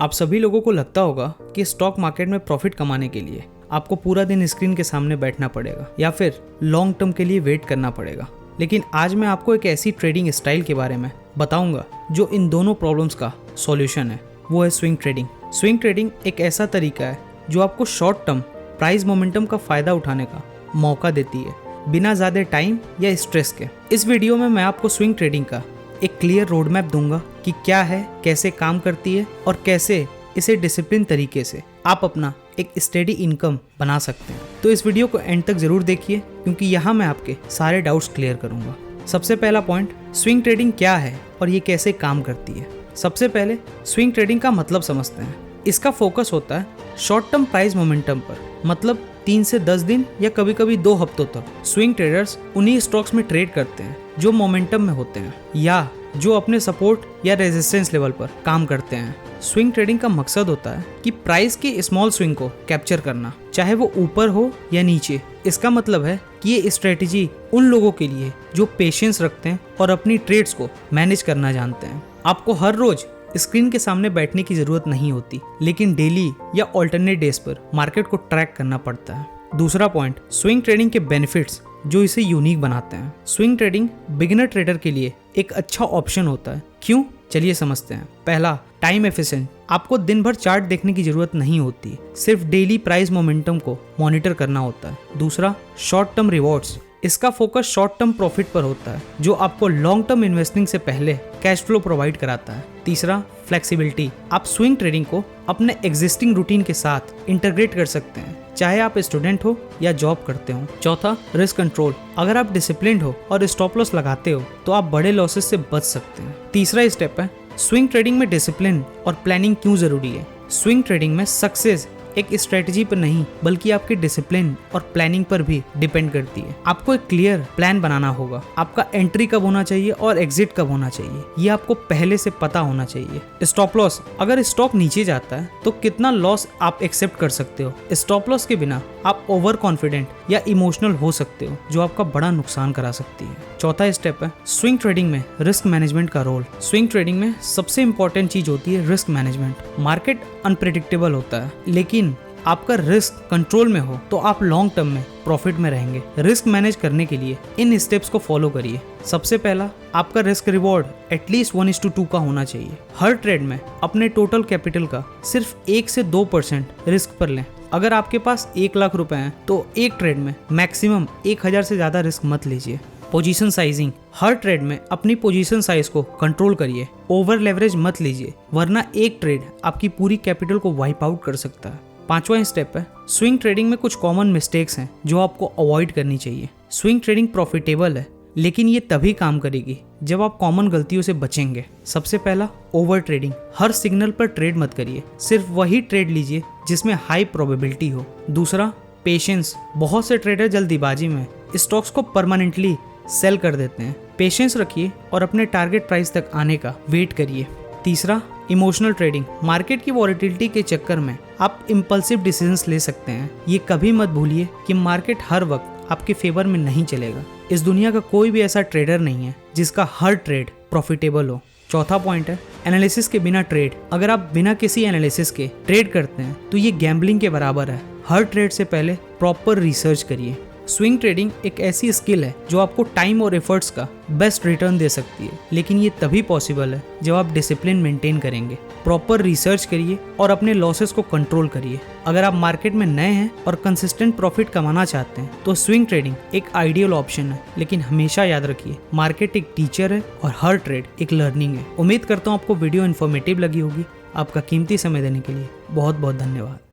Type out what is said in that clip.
आप सभी लोगों को लगता होगा कि स्टॉक मार्केट में प्रॉफिट कमाने के लिए आपको पूरा दिन स्क्रीन के सामने बैठना पड़ेगा या फिर लॉन्ग टर्म के लिए वेट करना पड़ेगा। लेकिन आज मैं आपको एक ऐसी ट्रेडिंग स्टाइल के बारे में बताऊंगा जो इन दोनों प्रॉब्लम्स का सॉल्यूशन है। वो है स्विंग ट्रेडिंग। स्विंग ट्रेडिंग एक ऐसा तरीका है जो आपको शॉर्ट टर्म प्राइस मोमेंटम का फायदा उठाने का मौका देती है बिना ज़्यादा टाइम या स्ट्रेस के। इस वीडियो में मैं आपको स्विंग ट्रेडिंग का एक क्लियर रोड मैप दूंगा कि क्या है, कैसे काम करती है और कैसे इसे डिसिप्लिन तरीके से आप अपना एक स्टेडी इनकम बना सकते हैं। तो इस वीडियो को एंड तक जरूर देखिए क्योंकि यहाँ मैं आपके सारे डाउट्स क्लियर करूंगा। सबसे पहला पॉइंट, स्विंग ट्रेडिंग क्या है और ये कैसे काम करती है। सबसे पहले स्विंग ट्रेडिंग का मतलब समझते हैं। इसका फोकस होता है शॉर्ट टर्म प्राइस मोमेंटम पर, मतलब 3 से 10 दिन या कभी कभी 2 हफ्तों तक। स्विंग ट्रेडर्स उन्हीं स्टॉक्स में ट्रेड करते हैं जो मोमेंटम में होते हैं या जो अपने सपोर्ट या रेजिस्टेंस लेवल पर काम करते हैं। स्विंग ट्रेडिंग का मकसद होता है कि प्राइस की स्मॉल स्विंग को कैप्चर करना, चाहे वो ऊपर हो या नीचे। इसका मतलब है कि ये स्ट्रेटेजी उन लोगों के लिए जो पेशेंस रखते हैं और अपनी ट्रेड्स को मैनेज करना जानते हैं। आपको हर रोज स्क्रीन के सामने बैठने की जरूरत नहीं होती, लेकिन डेली या ऑल्टरनेट डेज पर मार्केट को ट्रैक करना पड़ता है। दूसरा पॉइंट, स्विंग ट्रेडिंग के बेनिफिट्स जो इसे यूनिक बनाते हैं। स्विंग ट्रेडिंग बिगिनर ट्रेडर के लिए एक अच्छा ऑप्शन होता है। क्यों? चलिए समझते हैं। पहला, टाइम एफिशिएंट। आपको दिन भर चार्ट देखने की जरूरत नहीं होती, सिर्फ डेली प्राइस मोमेंटम को मॉनिटर करना होता है। दूसरा, शॉर्ट टर्म रिवॉर्ड्स। इसका फोकस शॉर्ट टर्म प्रॉफिट पर होता है जो आपको लॉन्ग टर्म इन्वेस्टिंग से पहले कैश फ्लो प्रोवाइड कराता है। तीसरा, फ्लेक्सिबिलिटी। आप स्विंग ट्रेडिंग को अपने एग्जिस्टिंग रूटीन के साथ इंटीग्रेट कर सकते हैं, चाहे आप स्टूडेंट हो या जॉब करते हो। चौथा, रिस्क कंट्रोल। अगर आप डिसिप्लिन्ड हो और स्टॉप लॉस लगाते हो तो आप बड़े लॉसेस से बच सकते हैं। तीसरा स्टेप है, स्विंग ट्रेडिंग में डिसिप्लिन और प्लानिंग क्यों जरूरी है। स्विंग ट्रेडिंग में सक्सेस एक स्ट्रेटजी पर नहीं बल्कि आपके डिसिप्लिन और प्लानिंग पर भी डिपेंड करती है। आपको एक क्लियर प्लान बनाना होगा। आपका एंट्री कब होना चाहिए और एग्जिट कब होना चाहिए, ये आपको पहले से पता होना चाहिए। स्टॉप लॉस, अगर स्टॉक नीचे जाता है तो कितना लॉस आप एक्सेप्ट कर सकते हो। स्टॉप लॉस के बिना आप ओवर कॉन्फिडेंट या इमोशनल हो सकते हो जो आपका बड़ा नुकसान करा सकती है। चौथा स्टेप है स्विंग ट्रेडिंग में रिस्क मैनेजमेंट का रोल। स्विंग ट्रेडिंग में सबसे इंपॉर्टेंट चीज होती है रिस्क मैनेजमेंट। मार्केट अनप्रेडिक्टेबल होता है, लेकिन आपका रिस्क कंट्रोल में हो तो आप लॉन्ग टर्म में प्रॉफिट में रहेंगे। रिस्क मैनेज करने के लिए इन स्टेप्स को फॉलो करिए। सबसे पहला, आपका रिस्क रिवॉर्ड एटलीस्ट 1:2 का होना चाहिए। हर ट्रेड में अपने टोटल कैपिटल का सिर्फ 1 से 2% रिस्क पर लें। अगर आपके पास 1 लाख रुपए हैं तो एक ट्रेड में मैक्सिमम 1000 से ज्यादा रिस्क मत लीजिए। पोजीशन साइजिंग, हर ट्रेड में अपनी पोजीशन साइज को कंट्रोल करिए। ओवर लेवरेज मत लीजिए, वरना एक ट्रेड आपकी पूरी कैपिटल को वाइप आउट कर सकता है। पांचवा स्टेप है, स्विंग ट्रेडिंग में कुछ कॉमन मिस्टेक्स हैं जो आपको अवॉइड करनी चाहिए। स्विंग ट्रेडिंग प्रॉफिटेबल है, लेकिन ये तभी काम करेगी जब आप कॉमन गलतियों से बचेंगे। सबसे पहला, ओवर ट्रेडिंग। हर सिग्नल पर ट्रेड मत करिए, सिर्फ वही ट्रेड लीजिए जिसमें हाई प्रोबेबिलिटी हो। दूसरा, पेशेंस। बहुत से ट्रेडर जल्दीबाजी में स्टॉक्स को परमानेंटली सेल कर देते हैं। पेशेंस रखिए और अपने टारगेट प्राइस तक आने का वेट करिए। तीसरा, इमोशनल ट्रेडिंग। मार्केट की वॉलेटिलिटी के चक्कर में आप इम्पल्सिव डिसीजंस ले सकते हैं। ये कभी मत भूलिए कि मार्केट हर वक्त आपके फेवर में नहीं चलेगा। इस दुनिया का कोई भी ऐसा ट्रेडर नहीं है जिसका हर ट्रेड प्रॉफिटेबल हो। चौथा पॉइंट है एनालिसिस के बिना ट्रेड। अगर आप बिना किसी एनालिसिस के ट्रेड करते हैं तो ये गैम्बलिंग के बराबर है। हर ट्रेड से पहले प्रॉपर रिसर्च करिए। स्विंग ट्रेडिंग एक ऐसी स्किल है जो आपको टाइम और एफर्ट्स का बेस्ट रिटर्न दे सकती है, लेकिन ये तभी पॉसिबल है जब आप डिसिप्लिन मेंटेन करेंगे। प्रॉपर रिसर्च करिए और अपने लॉसेस को कंट्रोल करिए। अगर आप मार्केट में नए हैं और कंसिस्टेंट प्रॉफिट कमाना चाहते हैं तो स्विंग ट्रेडिंग एक आइडियल ऑप्शन है, लेकिन हमेशा याद रखिए मार्केट एक टीचर है और हर ट्रेड एक लर्निंग है। उम्मीद करता हूँ आपको वीडियो इन्फॉर्मेटिव लगी होगी। आपका कीमती समय देने के लिए बहुत बहुत धन्यवाद।